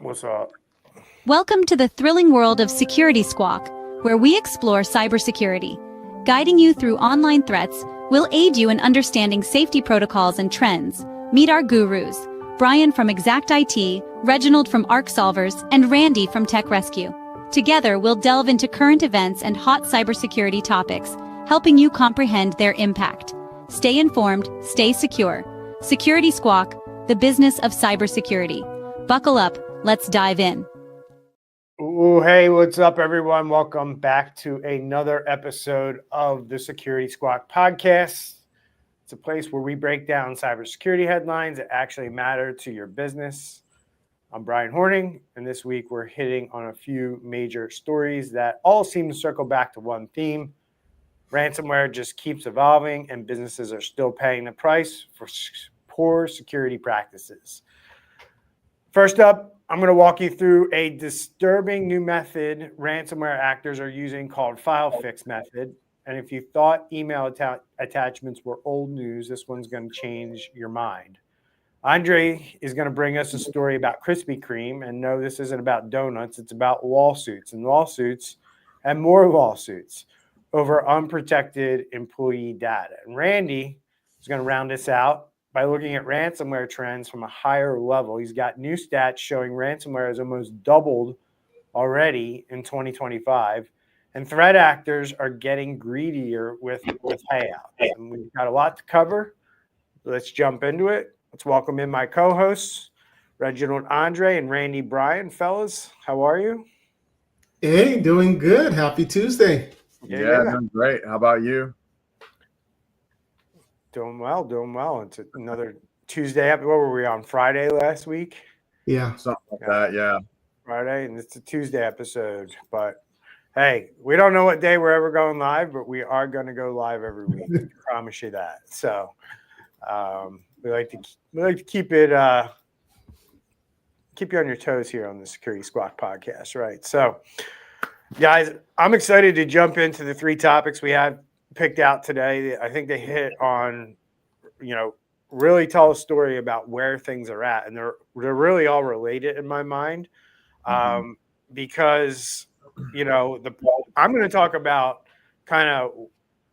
What's up? Welcome to the thrilling world of Security Squawk, where we explore cybersecurity. Guiding you through online threats, we'll aid you in understanding safety protocols and trends. Meet our gurus, Brian from Exact IT, Reginald from Arc Solvers, and Randy from Tech Rescue. Together, we'll delve into current events and hot cybersecurity topics, helping you comprehend their impact. Stay informed, stay secure. Security Squawk, the business of cybersecurity. Buckle up, let's dive in. Ooh, hey, what's up, everyone? Welcome back to another episode of the Security Squawk podcast. It's a place where we break down cybersecurity headlines that actually matter to your business. I'm Brian Horning, and this week we're hitting on a few major stories that all seem to circle back to one theme. Ransomware just keeps evolving, and businesses are still paying the price for poor security practices. First up, I'm going to walk you through a disturbing new method ransomware actors are using called FileFix method. And if you thought email attachments were old news, this one's going to change your mind. Andre is going to bring us a story about Krispy Kreme. And no, this isn't about donuts. It's about lawsuits and more lawsuits over unprotected employee data. And Randy is going to round this out by looking at ransomware trends from a higher level. He's got new stats showing ransomware has almost doubled already in 2025, and threat actors are getting greedier with payouts. And we've got a lot to cover. Let's jump into it. Let's welcome in my co-hosts, Reginald Andre and Randy Bryan. Fellas, how are you? Hey, doing good. Happy Tuesday. Yeah, doing great. How about you? Doing well. It's another Tuesday. What were we on, Friday last week? Yeah. Something like that, yeah. Friday, and it's a Tuesday episode. But hey, we don't know what day we're ever going live, but we are going to go live every week. I promise you that. So we like to keep it keep you on your toes here on the Security Squawk podcast, right? So, guys, I'm excited to jump into the three topics we have picked out today. I think they hit on, really tell a story about where things are at, and they're really all related in my mind, because I'm going to talk about kind of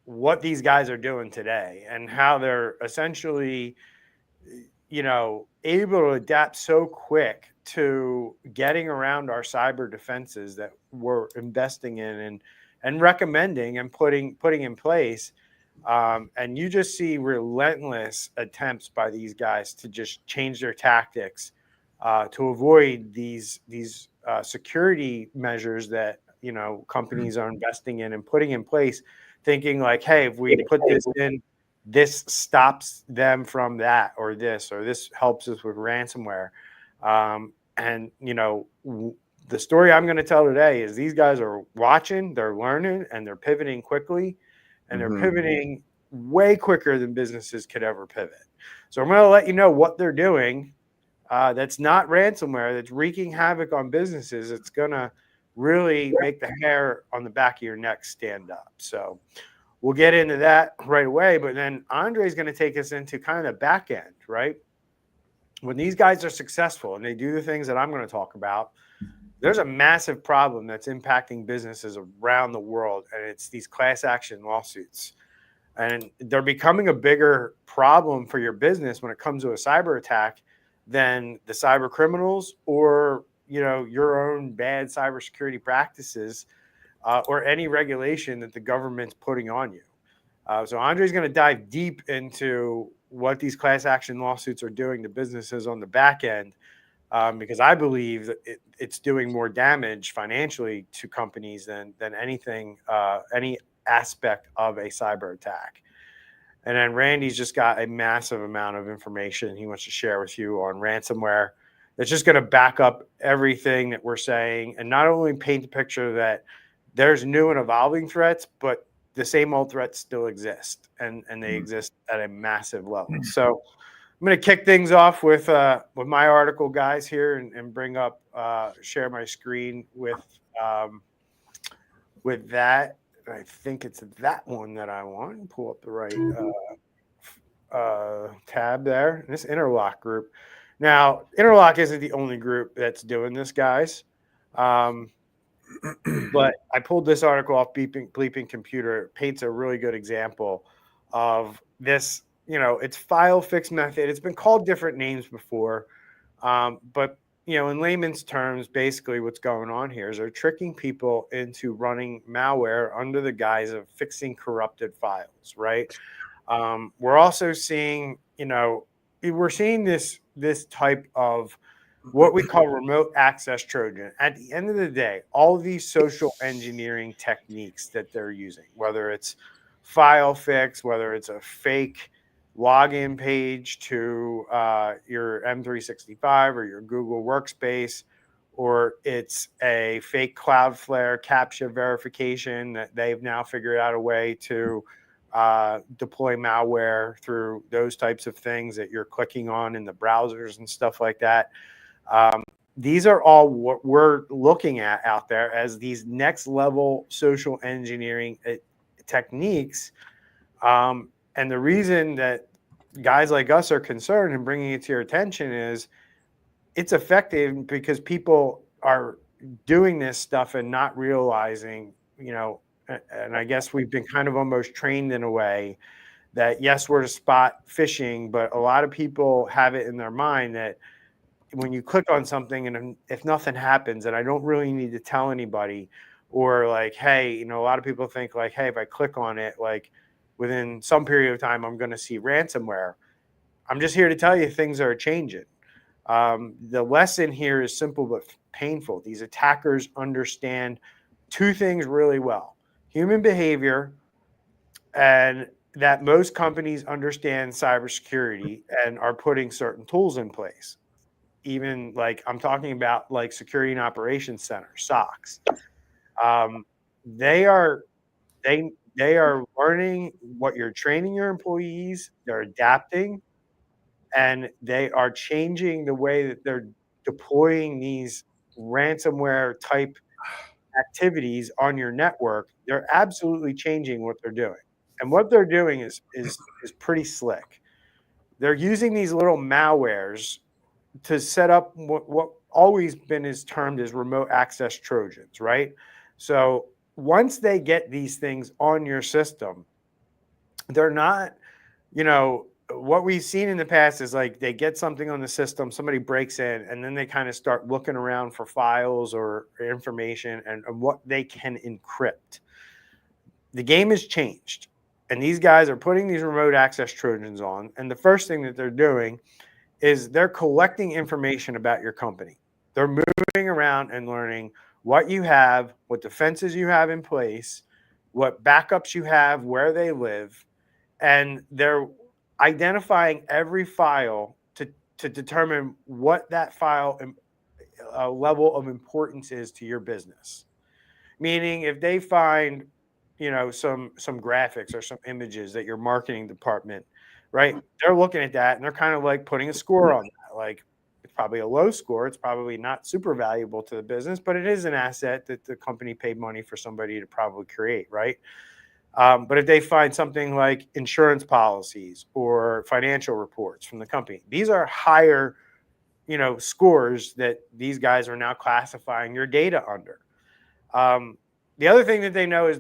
what these guys are doing today and how they're essentially able to adapt so quick to getting around our cyber defenses that we're investing in and recommending and putting in place. And you just see relentless attempts by these guys to just change their tactics to avoid these security measures that companies are investing in and putting in place, thinking like, hey, if we put this in, this stops them from that, or this helps us with ransomware. And the story I'm going to tell today is these guys are watching, they're learning, and they're pivoting quickly, and they're pivoting way quicker than businesses could ever pivot. So I'm going to let you know what they're doing. That's not ransomware, that's wreaking havoc on businesses. It's going to really make the hair on the back of your neck stand up. So we'll get into that right away. But then Andre is going to take us into kind of the back end, right? When these guys are successful and they do the things that I'm going to talk about, there's a massive problem that's impacting businesses around the world, and it's these class action lawsuits. And they're becoming a bigger problem for your business when it comes to a cyber attack than the cyber criminals or your own bad cybersecurity practices or any regulation that the government's putting on you. So Andre's going to dive deep into what these class action lawsuits are doing to businesses on the back end, because I believe that it's doing more damage financially to companies than anything, any aspect of a cyber attack. And then Randy's just got a massive amount of information he wants to share with you on ransomware. That's just going to back up everything that we're saying, and not only paint the picture that there's new and evolving threats, but the same old threats still exist, and they exist at a massive level. So I'm going to kick things off with my article, guys, here, and bring up, share my screen with that. I think it's that one that I want. Pull up the right tab there. This Interlock group. Now, Interlock isn't the only group that's doing this, guys. But I pulled this article off Bleeping Computer. It paints a really good example of this. It's FileFix method. It's been called different names before, but in layman's terms, basically what's going on here is they're tricking people into running malware under the guise of fixing corrupted files, right? We're also seeing, we're seeing this type of what we call remote access Trojan. At the end of the day, all of these social engineering techniques that they're using, whether it's FileFix, whether it's a fake login page to your M365 or your Google Workspace, or it's a fake Cloudflare CAPTCHA verification that they've now figured out a way to deploy malware through those types of things that you're clicking on in the browsers and stuff like that. These are all what we're looking at out there as these next level social engineering techniques. And the reason that guys like us are concerned and bringing it to your attention is it's effective because people are doing this stuff and not realizing, and I guess we've been kind of almost trained in a way that, yes, we're to spot phishing, but a lot of people have it in their mind that when you click on something and if nothing happens and I don't really need to tell anybody, or like, hey, a lot of people think like, hey, if I click on it, like within some period of time, I'm going to see ransomware. I'm just here to tell you things are changing. The lesson here is simple but painful. These attackers understand two things really well: human behavior, and that most companies understand cybersecurity and are putting certain tools in place. Even like I'm talking about like Security and Operations Center, SOCs. They are learning what you're training your employees. They're adapting, and they are changing the way that they're deploying these ransomware type activities on your network. They're absolutely changing what they're doing, and what they're doing is pretty slick. They're using these little malwares to set up what always been is termed as remote access Trojans, right? So once they get these things on your system, they're not, what we've seen in the past is like they get something on the system, somebody breaks in, and then they kind of start looking around for files or information and what they can encrypt. The game has changed, and these guys are putting these remote access Trojans on, and the first thing that they're doing is they're collecting information about your company. They're moving around and learning what you have, what defenses you have in place, what backups you have, where they live, and they're identifying every file to determine what that file level of importance is to your business. Meaning if they find, some graphics or some images that your marketing department, right, they're looking at that and they're kind of like putting a score on that. Like it's probably a low score. It's probably not super valuable to the business, but it is an asset that the company paid money for somebody to probably create, right? But if they find something like insurance policies or financial reports from the company, these are higher, scores that these guys are now classifying your data under. The other thing that they know is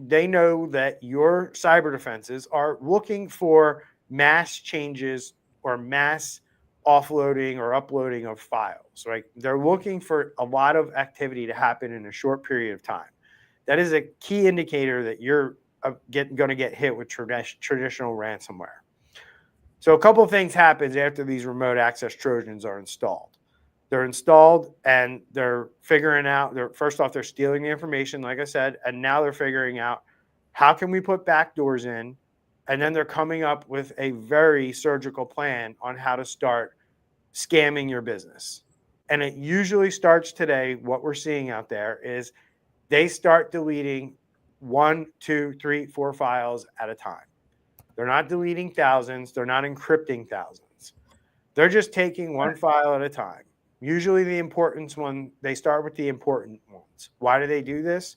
they know that your cyber defenses are looking for mass changes or mass offloading or uploading of files, right? They're looking for a lot of activity to happen in a short period of time. That is a key indicator that you're going to get hit with traditional ransomware. So a couple of things happens after these remote access Trojans are installed. They're installed and they're figuring out, first off, they're stealing the information, like I said, and now they're figuring out how can we put backdoors in, and then they're coming up with a very surgical plan on how to start scamming your business. And it usually starts today, what we're seeing out there is they start deleting 1, 2, 3, 4 files at a time. They're not deleting thousands. They're not encrypting thousands. They're just taking one file at a time. Usually the importance one, they start with the important ones. Why do they do this?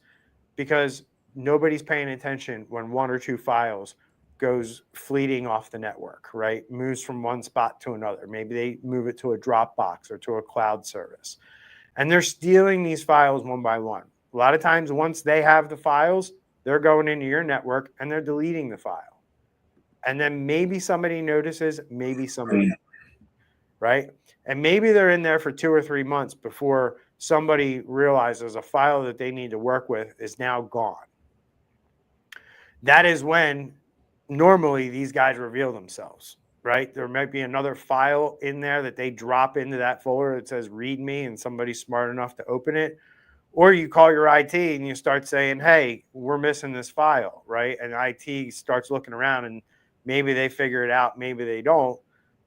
Because nobody's paying attention when 1 or 2 files goes fleeting off the network, right? Moves from one spot to another. Maybe they move it to a Dropbox or to a cloud service. And they're stealing these files one by one. A lot of times, once they have the files, they're going into your network and they're deleting the file. And then maybe somebody notices, maybe somebody, right? And maybe they're in there for 2 or 3 months before somebody realizes a file that they need to work with is now gone. That is when normally these guys reveal themselves, right? There might be another file in there that they drop into that folder that says README and somebody's smart enough to open it. Or you call your IT and you start saying, hey, we're missing this file, right? And IT starts looking around and maybe they figure it out, maybe they don't,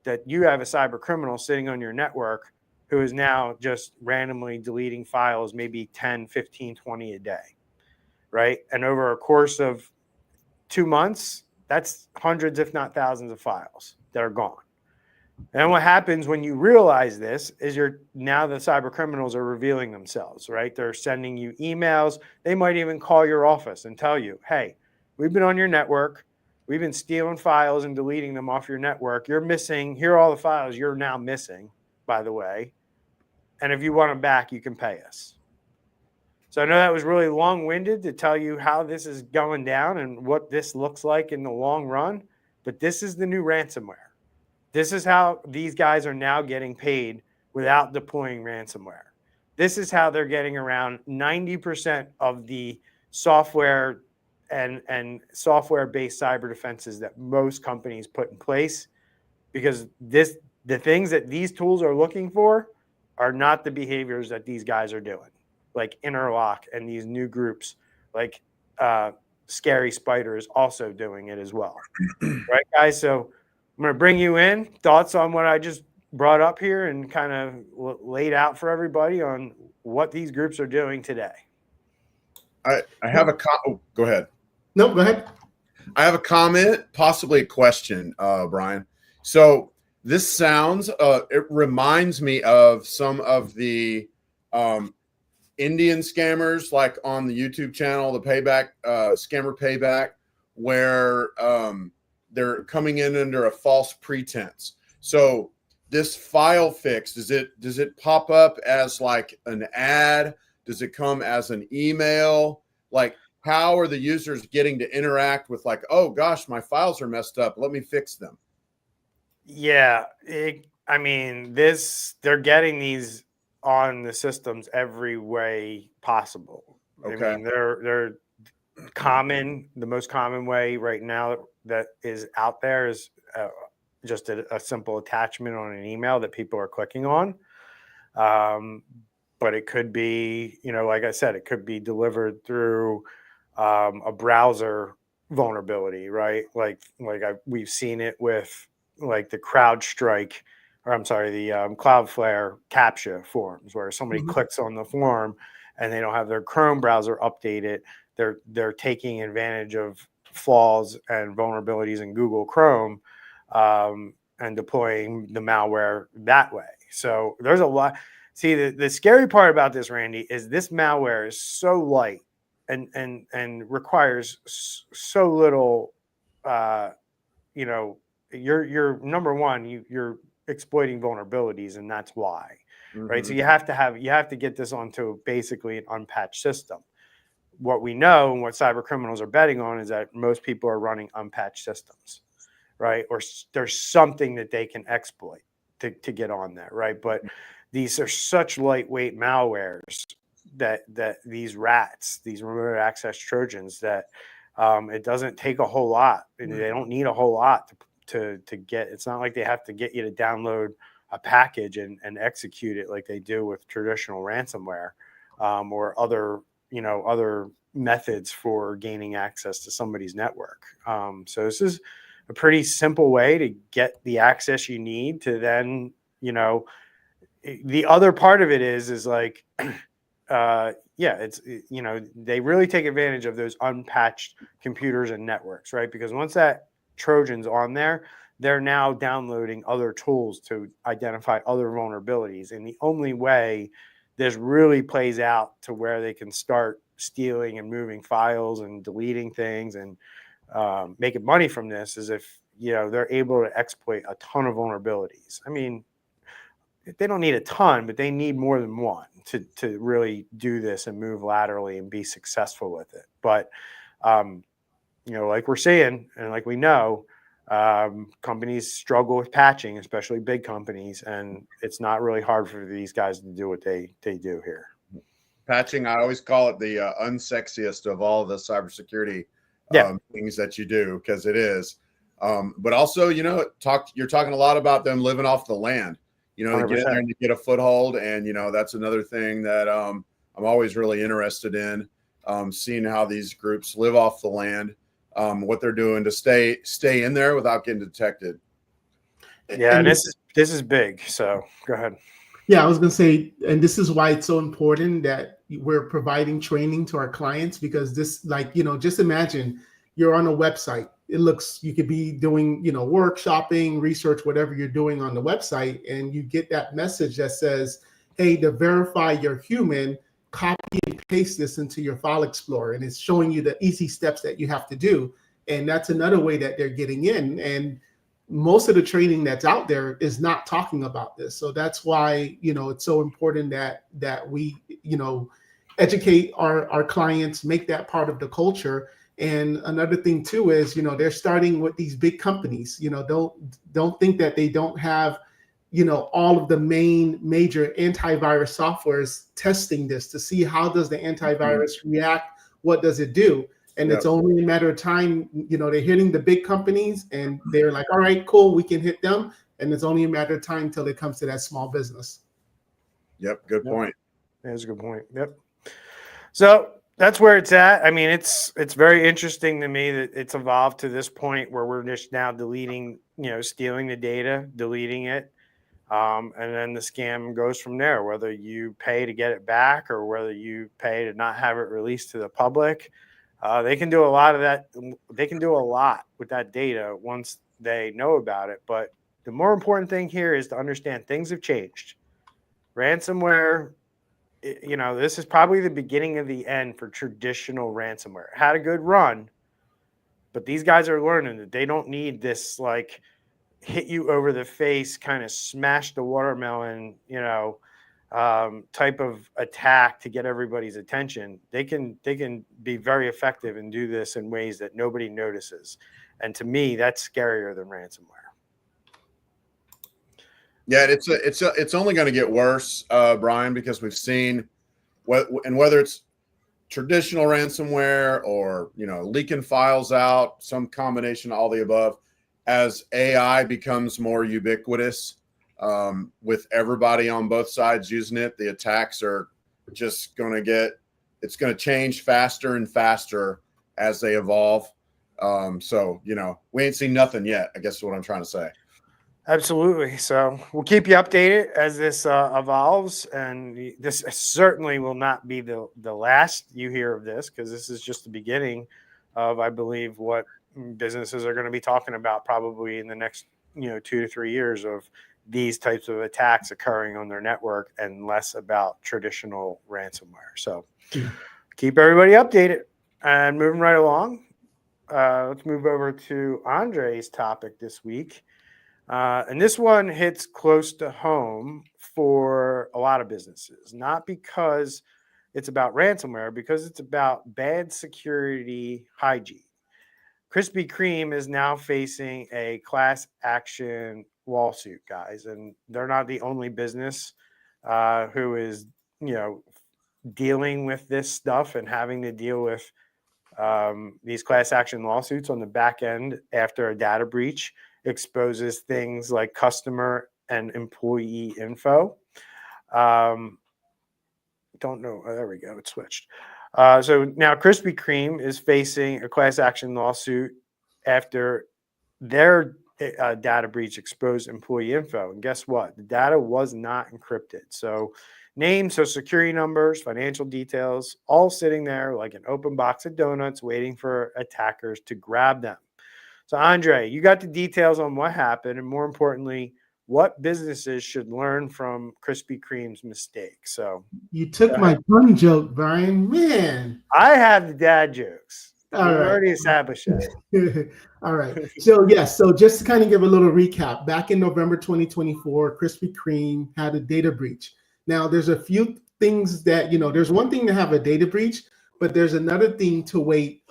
that you have a cyber criminal sitting on your network who is now just randomly deleting files, maybe 10, 15, 20 a day, right? And over a course of 2 months, that's hundreds, if not thousands of files that are gone. And what happens when you realize this is now the cyber criminals are revealing themselves, right? They're sending you emails. They might even call your office and tell you, hey, we've been on your network. We've been stealing files and deleting them off your network. You're missing. Here are all the files you're now missing, by the way. And if you want them back, you can pay us. So I know that was really long-winded to tell you how this is going down and what this looks like in the long run. But this is the new ransomware. This is how these guys are now getting paid without deploying ransomware. This is how they're getting around 90% of the software and software-based cyber defenses that most companies put in place, because the things that these tools are looking for are not the behaviors that these guys are doing, like Interlock and these new groups like Scary Spider is also doing it as well. Right, guys? So I'm going to bring you in. Thoughts on what I just brought up here and kind of laid out for everybody on what these groups are doing today. I have go ahead. No, go ahead. I have a comment, possibly a question, Brian. So this sounds, it reminds me of some of the Indian scammers, like on the YouTube channel, the Payback, Scammer Payback, where they're coming in under a false pretense. So this FileFix, does it pop up as like an ad? Does it come as an email? Like, how are the users getting to interact with, like, oh gosh, my files are messed up, let me fix them? Yeah, they're getting these on the systems every way possible. Okay. I mean, they're common. The most common way right now that is out there is just a simple attachment on an email that people are clicking on. But it could be, like I said, it could be delivered through a browser vulnerability, right? We've seen it with like the CrowdStrike, or I'm sorry, the Cloudflare CAPTCHA forms, where somebody clicks on the form and they don't have their Chrome browser updated. They're taking advantage of flaws and vulnerabilities in Google Chrome and deploying the malware that way. So there's a lot. See, the scary part about this, Randy, is this malware is so light and requires so little. You're number one, you're exploiting vulnerabilities, and that's why, right? So you have to get this onto basically an unpatched system. What we know and what cyber criminals are betting on is that most people are running unpatched systems, right? Or there's something that they can exploit to get on there, right? But these are such lightweight malwares that these rats, these remote access Trojans, that it doesn't take a whole lot. They don't need a whole lot to get. It's not like they have to get you to download a package and execute it like they do with traditional ransomware or other methods for gaining access to somebody's network. So this is a pretty simple way to get the access you need to then, the other part of it is like, they really take advantage of those unpatched computers and networks, right? Because once that Trojan's on there, they're now downloading other tools to identify other vulnerabilities. And the only way this really plays out to where they can start stealing and moving files and deleting things and making money from this is if, they're able to exploit a ton of vulnerabilities. I mean, they don't need a ton, but they need more than one to really do this and move laterally and be successful with it. But, like we're seeing and like we know, companies struggle with patching, especially big companies, and it's not really hard for these guys to do what they do here. Patching, I always call it the unsexiest of all the cybersecurity things that you do, because it is. But also, you're talking a lot about them living off the land. They get in there and you get a foothold, and that's another thing that I'm always really interested in, seeing how these groups live off the land, what they're doing to stay in there without getting detected. Yeah, and this is big. So go ahead. Yeah, I was going to say, and this is why it's so important that we're providing training to our clients, because this, just imagine you're on a website. You could be doing, workshopping, research, whatever you're doing on the website, and you get that message that says, hey, to verify you're human, copy and paste this into your file explorer, and it's showing you the easy steps that you have to do. And that's another way that they're getting in. And most of the training that's out there is not talking about this. So that's why, it's so important that we, educate our clients, make that part of the culture. And another thing too is, they're starting with these big companies. Don't think that they don't have, all of the major antivirus softwares testing this to see how does the antivirus react, what does it do. And it's only a matter of time, they're hitting the big companies and they're like, all right, cool, we can hit them. And it's only a matter of time till it comes to that small business. Yep, good point. That's a good point. Yep. So that's where it's at. I mean, it's very interesting to me that it's evolved to this point where we're just now deleting, stealing the data, deleting it. And then the scam goes from there, whether you pay to get it back or whether you pay to not have it released to the public. They can do a lot of that. They can do a lot with that data once they know about it. But the more important thing here is to understand things have changed. Ransomware, this is probably the beginning of the end for traditional ransomware. It had a good run, but these guys are learning that they don't need this hit you over the face, kind of smash the watermelon, type of attack to get everybody's attention. They can be very effective and do this in ways that nobody notices. And to me, that's scarier than ransomware. Yeah, it's only going to get worse, Brian, because we've seen whether it's traditional ransomware or leaking files out, some combination of all the above, as AI becomes more ubiquitous, with everybody on both sides using it, the attacks are just going to change faster and faster as they evolve. So, we ain't seen nothing yet, I guess is what I'm trying to say. Absolutely. So we'll keep you updated as this evolves, and this certainly will not be the last you hear of this, because this is just the beginning of, I believe, what businesses are going to be talking about probably in the next 2 to 3 years of these types of attacks occurring on their network, and less about traditional ransomware. So keep everybody updated. And moving right along, let's move over to Andre's topic this week. And this one hits close to home for a lot of businesses, not because it's about ransomware, because it's about bad security hygiene. Krispy Kreme is now facing a class action lawsuit, guys, and they're not the only business who is, dealing with this stuff and having to deal with these class action lawsuits on the back end after a data breach exposes things like customer and employee info. Don't know. Oh, there we go. It switched. So now Krispy Kreme is facing a class action lawsuit after their data breach exposed employee info. And guess what? The data was not encrypted. So names, social security numbers, financial details, all sitting there like an open box of donuts waiting for attackers to grab them. So Andre, you got the details on what happened, and more importantly, what businesses should learn from Krispy Kreme's mistake. So you took my pun joke, Brian. Man, I have the dad jokes. All We've right. already established that. All right. So yes, so just to kind of give a little recap, back in November 2024, Krispy Kreme had a data breach. Now there's a few things that, there's one thing to have a data breach, but there's another thing to wait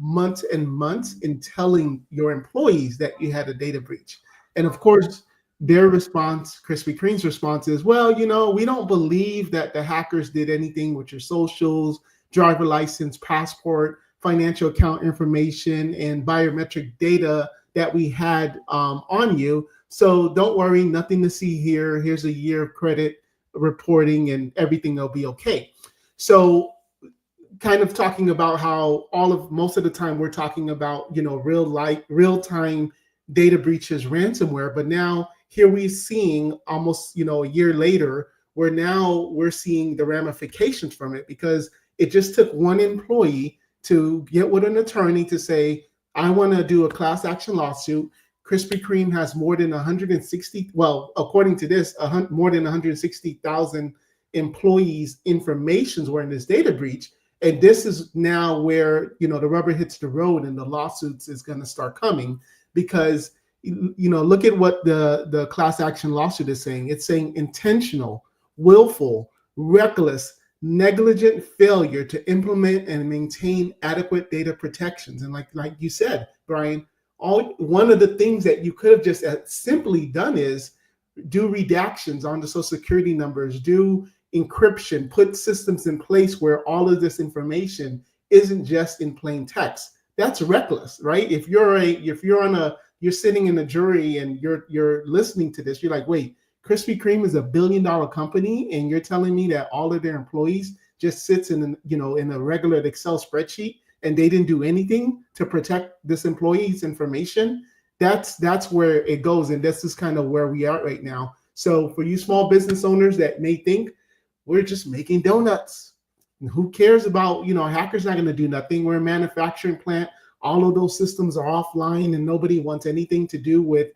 months and months in telling your employees that you had a data breach. And of course, their response, Krispy Kreme's response is, well, we don't believe that the hackers did anything with your socials, driver license, passport, financial account information, and biometric data that we had on you. So don't worry, nothing to see here. Here's a year of credit reporting and everything will be okay. So kind of talking about how most of the time we're talking about, real time data breaches, ransomware, but now here we're seeing almost, a year later, we're seeing the ramifications from it, because it just took one employee to get with an attorney to say, I want to do a class action lawsuit. Krispy Kreme has more than 160, well, according to this, more than 160,000 employees' informations were in this data breach. And this is now where, the rubber hits the road and the lawsuits is going to start coming, because, look at what the class action lawsuit is saying. It's saying intentional, willful, reckless, negligent failure to implement and maintain adequate data protections. And like you said, Brian, one of the things that you could have just simply done is do redactions on the social security numbers, do encryption, put systems in place where all of this information isn't just in plain text. That's reckless, right? If you're sitting in a jury and you're listening to this, you're like, wait, Krispy Kreme is $1 billion company, and you're telling me that all of their employees just sits in a regular Excel spreadsheet and they didn't do anything to protect this employee's information? That's where it goes, and this is kind of where we are right now. So for you small business owners that may think we're just making donuts, who cares about, hackers not going to do nothing. We're a manufacturing plant. All of those systems are offline and nobody wants anything to do with,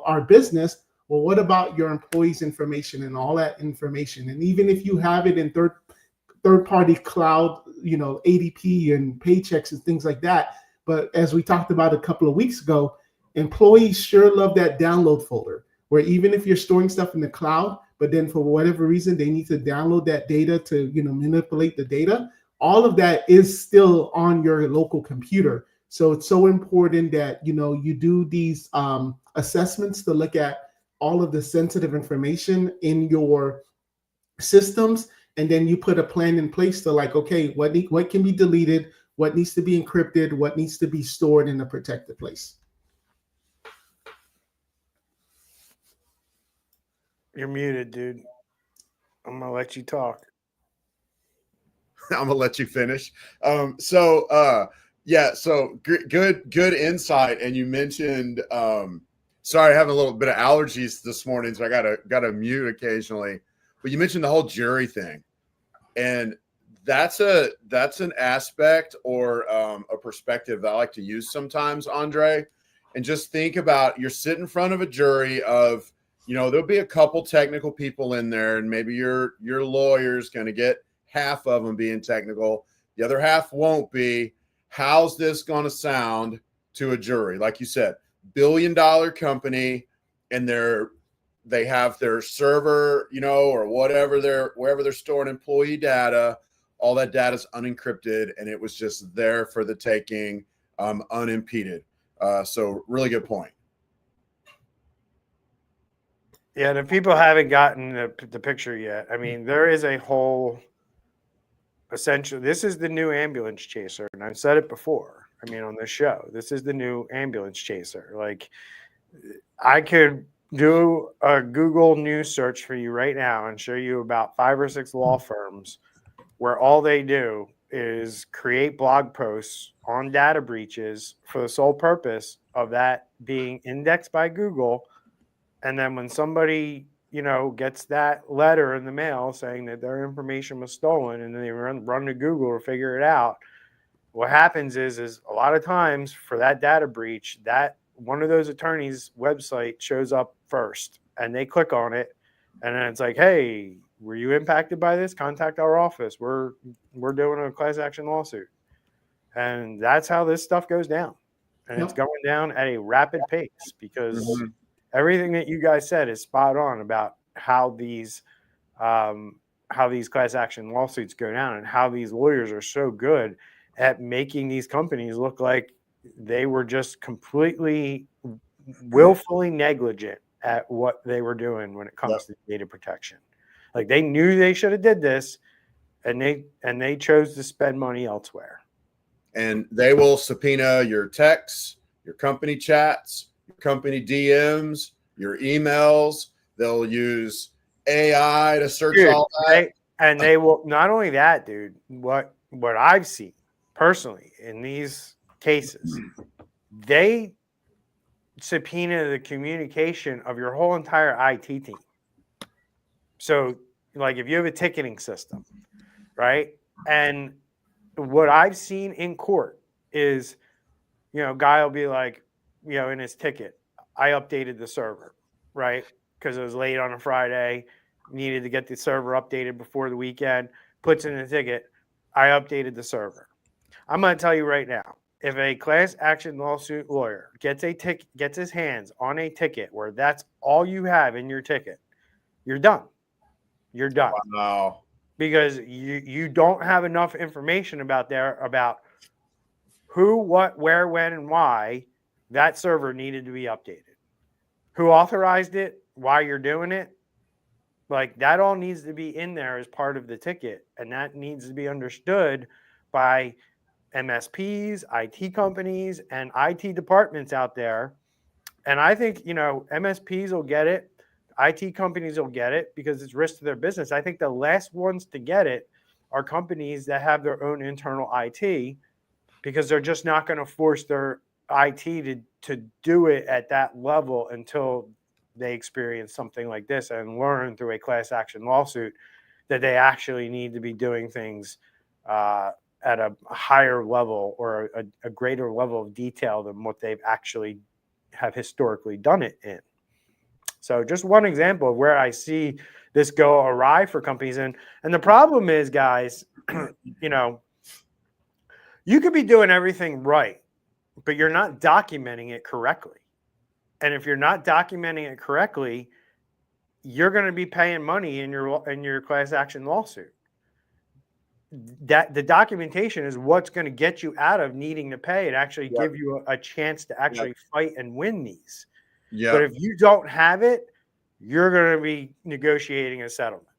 our business. Well, what about your employees' information and all that information? And even if you have it in third-party cloud, ADP and Paychecks and things like that. But as we talked about a couple of weeks ago, employees sure love that download folder, where even if you're storing stuff in the cloud, but then for whatever reason, they need to download that data to, manipulate the data. All of that is still on your local computer. So it's so important that, you do these assessments to look at all of the sensitive information in your systems. And then you put a plan in place to okay, what can be deleted, what needs to be encrypted, what needs to be stored in a protected place. You're muted, dude. I'm gonna let you talk. I'm gonna let you finish. Yeah, so good insight. And you mentioned, sorry, having a little bit of allergies this morning, so I gotta mute occasionally. But you mentioned the whole jury thing, and that's an aspect or a perspective that I like to use sometimes, Andre. And just think about, you're sitting in front of a jury of, there'll be a couple technical people in there, and maybe your lawyer's going to get half of them being technical, the other half won't be. How's this going to sound to a jury? Like you said, $1 billion company, and they have their server, or wherever they're storing employee data. All that data is unencrypted, and it was just there for the taking, unimpeded. So really good point. Yeah, and if people haven't gotten the picture yet, I mean, there is a whole, essentially, this is the new ambulance chaser, and I've said it before. I mean, on this show, this is the new ambulance chaser. Like, I could do a Google News search for you right now and show you about 5 or 6 law firms where all they do is create blog posts on data breaches for the sole purpose of that being indexed by Google. And then when somebody, gets that letter in the mail saying that their information was stolen, and then they run to Google to figure it out, what happens is a lot of times for that data breach, that one of those attorneys' website shows up first, and they click on it, and then it's like, hey, were you impacted by this? Contact our office. We're doing a class action lawsuit. And that's how this stuff goes down. And it's going down at a rapid pace because everything that you guys said is spot on about how these class action lawsuits go down and how these lawyers are so good at making these companies look like they were just completely willfully negligent at what they were doing when it comes to data protection. Like they knew they should have did this, and they chose to spend money elsewhere. And they will subpoena your texts, your company chats, your company DMs, your emails. They'll use AI to search all that. And they will not only that, dude. What I've seen personally in these cases, they subpoena the communication of your whole entire IT team. So, like, if you have a ticketing system, right? And what I've seen in court is, guy will be like, in his ticket, I updated the server, right? Because it was late on a Friday, needed to get the server updated before the weekend, puts in the ticket, I updated the server. I'm going to tell you right now, if a class action lawsuit lawyer gets his hands on a ticket where that's all you have in your ticket, you're done. You're done. Wow. Because you don't have enough information about who, what, where, when, and why that server needed to be updated. Who authorized it, why you're doing it. Like, that all needs to be in there as part of the ticket. And that needs to be understood by MSPs, IT companies, and IT departments out there. And I think, MSPs will get it. IT companies will get it because it's risk to their business. I think the last ones to get it are companies that have their own internal IT, because they're just not going to force their IT to do it at that level until they experience something like this and learn through a class action lawsuit that they actually need to be doing things at a higher level or a greater level of detail than what they've actually have historically done it in. So just one example of where I see this go awry for companies. And the problem is, guys, you could be doing everything right, but you're not documenting it correctly. And if you're not documenting it correctly, you're going to be paying money in your class action lawsuit. That the documentation is what's going to get you out of needing to pay and actually give you a chance to actually fight and win these. Yeah. But if you don't have it, you're going to be negotiating a settlement.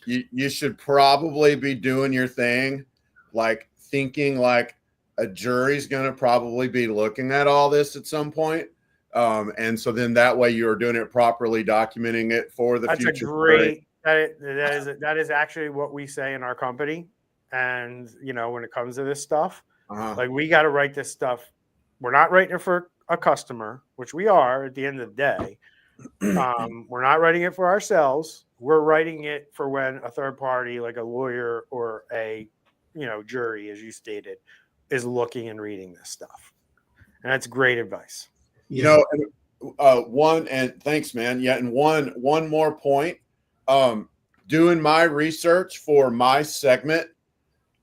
You should probably be doing your thing, like thinking like a jury's going to probably be looking at all this at some point. And so then that way you're doing it properly, documenting it for the future. That's a great, that is actually what we say in our company. And, when it comes to this stuff, like, we got to write this stuff. We're not writing it for a customer, which we are at the end of the day. We're not writing it for ourselves. We're writing it for when a third party, like a lawyer or a, jury, as you stated, is looking and reading this stuff. And that's great advice. And thanks, man. Yeah. And one more point, doing my research for my segment,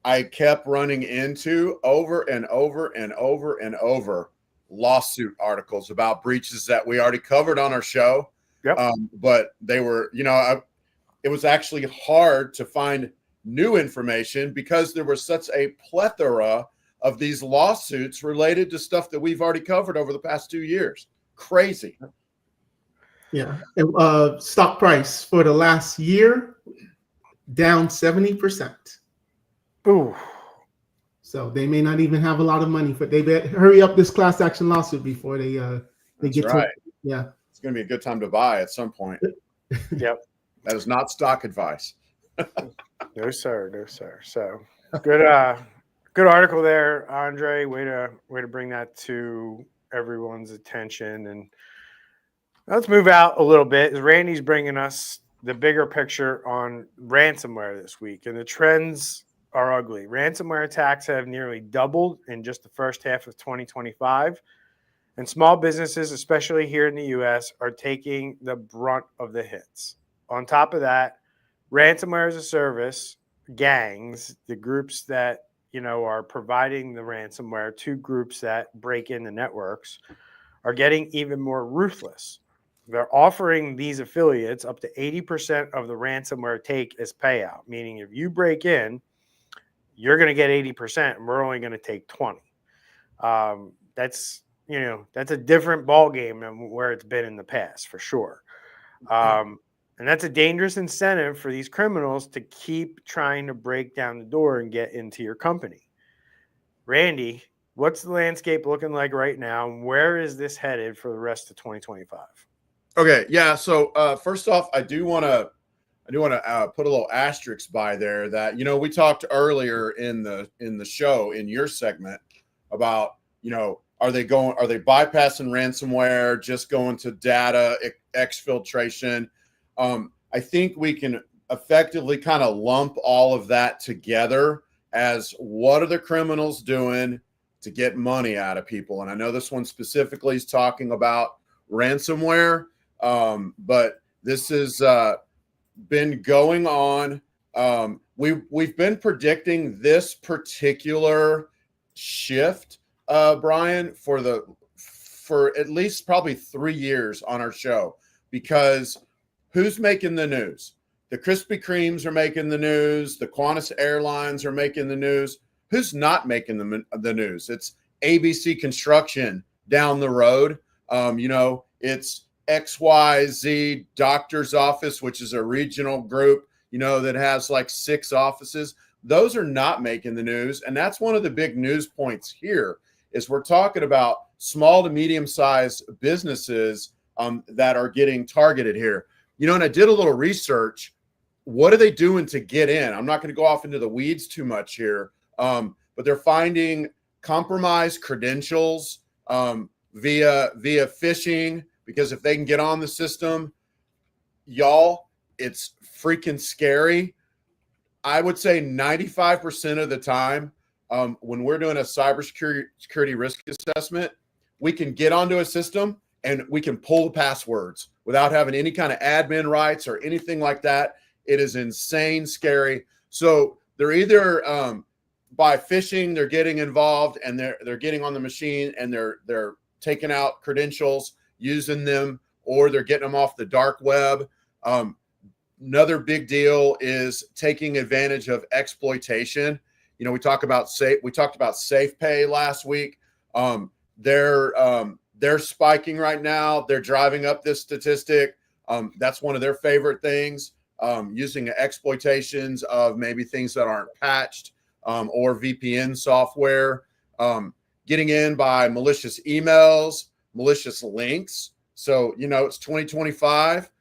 I kept running into over and over and over and over lawsuit articles about breaches that we already covered on our show. Yep. But they were, it was actually hard to find new information because there was such a plethora of these lawsuits related to stuff that we've already covered over the past 2 years. Crazy. Yeah. And, stock price for the last year down 70%. Ooh. So they may not even have a lot of money, but they better hurry up this class action lawsuit before they get right. to it. Yeah. It's going to be a good time to buy at some point. Yep. That is not stock advice. No, sir. No, sir. So good article there, Andre. Way to bring that to everyone's attention. And let's move out a little bit. Randy's bringing us the bigger picture on ransomware this week, and the trends are ugly. Ransomware attacks have nearly doubled in just the first half of 2025, and small businesses, especially here in the U.S., are taking the brunt of the hits. On top of that, ransomware as a service gangs, the groups that are providing the ransomware to groups that break into networks are getting even more ruthless. They're offering these affiliates up to 80% of the ransomware take as payout, meaning if you break in, you're going to get 80% and we're only going to take 20. That's a different ball game than where it's been in the past, for sure. And that's a dangerous incentive for these criminals to keep trying to break down the door and get into your company. Randy, what's the landscape looking like right now? And where is this headed for the rest of 2025? Okay, yeah. So first off, I do want to put a little asterisk by there that we talked earlier in the show in your segment about are they bypassing ransomware, just going to data exfiltration? I think we can effectively kind of lump all of that together as what are the criminals doing to get money out of people. And I know this one specifically is talking about ransomware, but this has been going on. We've been predicting this particular shift, Brian, for at least probably 3 years on our show, because who's making the news? The Krispy Kremes are making the news. The Qantas Airlines are making the news. Who's not making the news? It's ABC Construction down the road. It's XYZ Doctor's Office, which is a regional group, that has like 6 offices. Those are not making the news. And that's one of the big news points here is we're talking about small to medium-sized businesses that are getting targeted here. And I did a little research. What are they doing to get in? I'm not going to go off into the weeds too much here, but they're finding compromised credentials via phishing, because if they can get on the system, y'all, it's freaking scary. I would say 95% of the time, when we're doing a cybersecurity risk assessment, we can get onto a system and we can pull the passwords without having any kind of admin rights or anything like that. It is insane scary. So they're either by phishing, they're getting involved and they're getting on the machine and they're taking out credentials, using them, or they're getting them off the dark web. Another big deal is taking advantage of exploitation. We talked about SafePay last week. They're spiking right now. They're driving up this statistic. That's one of their favorite things, using exploitations of maybe things that aren't patched, or VPN software, getting in by malicious emails, malicious links. So, it's 2025.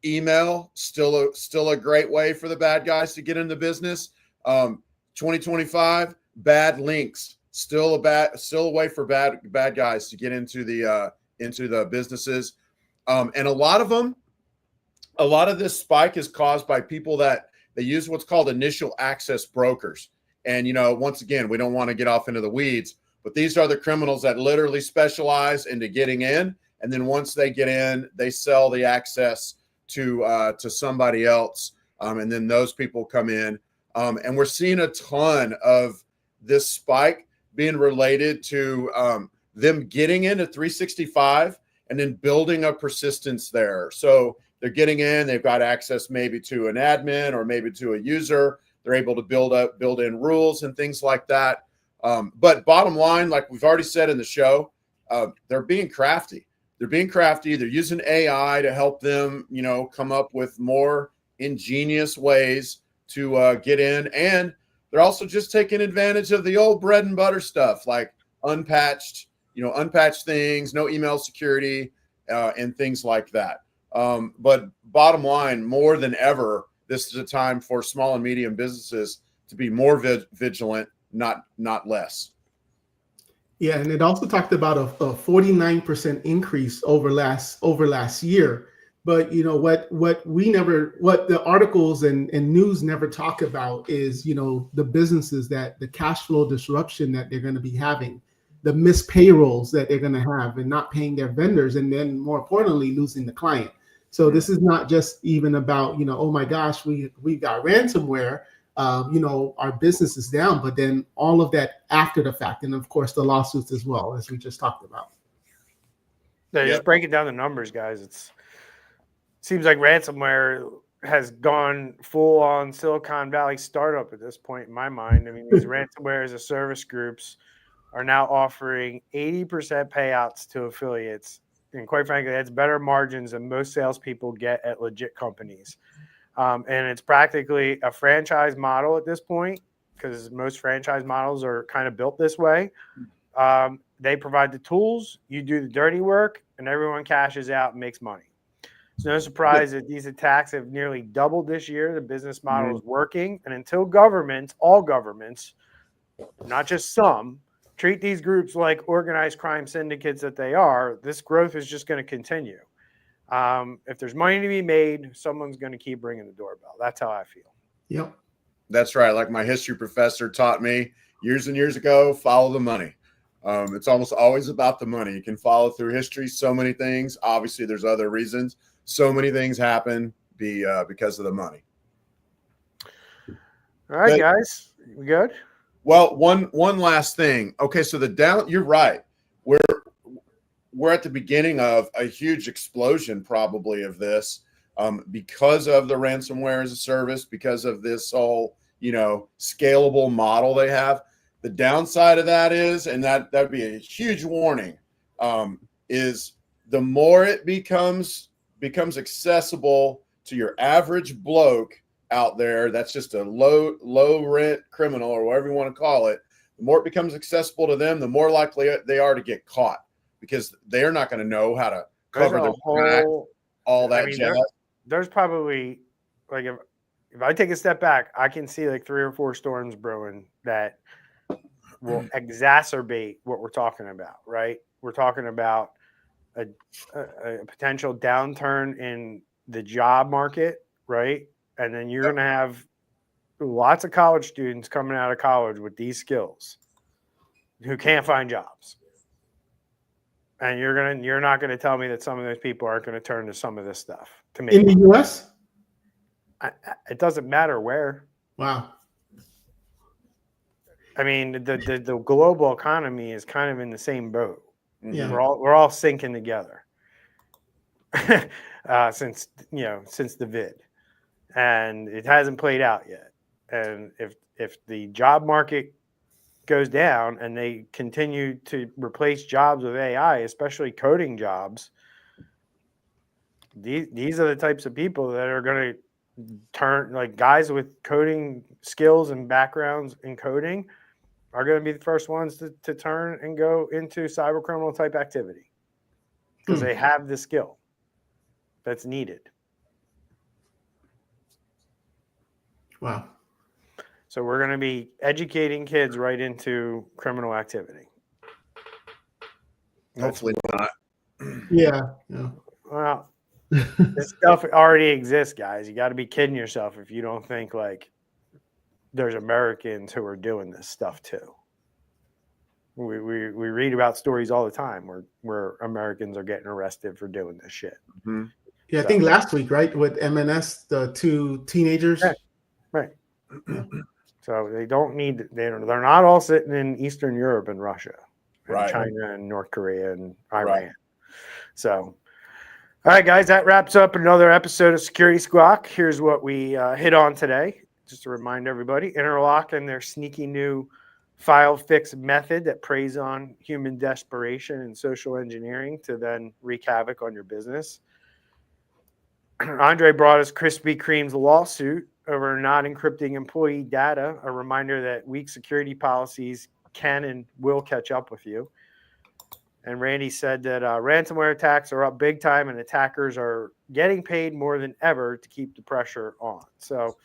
Email still a great way for the bad guys to get into business. 2025, bad links. Still a way for bad guys to get into the businesses, and a lot of this spike is caused by people that they use what's called initial access brokers. And once again, we don't want to get off into the weeds, but these are the criminals that literally specialize into getting in, and then once they get in, they sell the access to somebody else, and then those people come in, and we're seeing a ton of this spike being related to them getting into 365 and then building a persistence there. So they're getting in, they've got access maybe to an admin or maybe to a user. They're able to build in rules and things like that. But bottom line, like we've already said in the show, they're being crafty. They're using AI to help them, come up with more ingenious ways to get in. And they're also just taking advantage of the old bread and butter stuff, like unpatched things, no email security, and things like that. But bottom line, more than ever, this is a time for small and medium businesses to be more vigilant, not less. Yeah, and it also talked about a 49% increase over last year. But what the articles and news never talk about is the businesses the cash flow disruption that they're going to be having, the missed payrolls that they're going to have and not paying their vendors, and then more importantly losing the client. So this is not just even about oh my gosh, we got ransomware. our business is down, but then all of that after the fact, and of course the lawsuits as well, as we just talked about. Yeah, just breaking down the numbers, guys. It seems like ransomware has gone full on Silicon Valley startup at this point in my mind. I mean, these ransomware as a service groups are now offering 80% payouts to affiliates. And quite frankly, that's better margins than most salespeople get at legit companies. And it's practically a franchise model at this point, because most franchise models are kind of built this way. They provide the tools, you do the dirty work, and everyone cashes out and makes money. It's no surprise that these attacks have nearly doubled this year. The business model is working. And until all governments, not just some, treat these groups like organized crime syndicates that they are, this growth is just going to continue. If there's money to be made, someone's going to keep ringing the doorbell. That's how I feel. Yep. That's right. Like my history professor taught me years and years ago, follow the money. It's almost always about the money. You can follow through history so many things. Obviously, there's other reasons. So many things happen because of the money. All right, guys. We good? Well, one last thing. Okay, so you're right. We're at the beginning of a huge explosion probably of this because of the ransomware as a service, because of this whole, scalable model they have. The downside of that is, and that'd be a huge warning, is the more it becomes accessible to your average bloke out there, that's just a low rent criminal or whatever you want to call it, the more it becomes accessible to them, the more likely they are to get caught, because they're not going to know how to cover their back, all that jazz. There's probably, like, if I take a step back, I can see like 3 or 4 storms brewing that will exacerbate what we're talking about, right? We're talking about a potential downturn in the job market, right? And then you're going to have lots of college students coming out of college with these skills who can't find jobs. And you're not going to tell me that some of those people aren't going to turn to some of this stuff to make in the U.S. It doesn't matter where. Wow. I mean, the global economy is kind of in the same boat. Yeah. We're all sinking together since the vid, and it hasn't played out yet. And if the job market goes down and they continue to replace jobs with AI, especially coding jobs, these are the types of people that are going to turn, like guys with coding skills and backgrounds in coding are going to be the first ones to turn and go into cyber criminal type activity, because they have the skill that's needed. Wow. So we're going to be educating kids right into criminal activity. Hopefully not. Yeah. Well, this stuff already exists, guys. You got to be kidding yourself if you don't think like there's Americans who are doing this stuff too. We read about stories all the time where Americans are getting arrested for doing this shit. Mm-hmm. Yeah, I think last week, right, with MNS, the 2 teenagers. Right. Yeah. So they don't need. They're not all sitting in Eastern Europe and Russia, and right, China and North Korea and Iran. Right. So, all right, guys, that wraps up another episode of Security Squawk. Here's what we hit on today. Just to remind everybody, Interlock and their sneaky new FileFix method that preys on human desperation and social engineering to then wreak havoc on your business. Andre brought us Krispy Kreme's lawsuit over not encrypting employee data, a reminder that weak security policies can and will catch up with you. And Randy said that ransomware attacks are up big time and attackers are getting paid more than ever to keep the pressure on. So,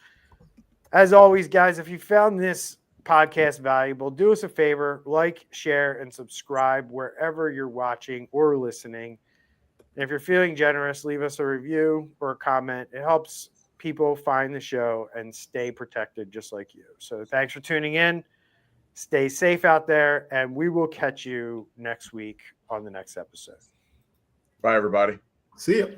as always, guys, if you found this podcast valuable, do us a favor, like, share, and subscribe wherever you're watching or listening. And if you're feeling generous, leave us a review or a comment. It helps people find the show and stay protected just like you. So thanks for tuning in. Stay safe out there, and we will catch you next week on the next episode. Bye, everybody. See you.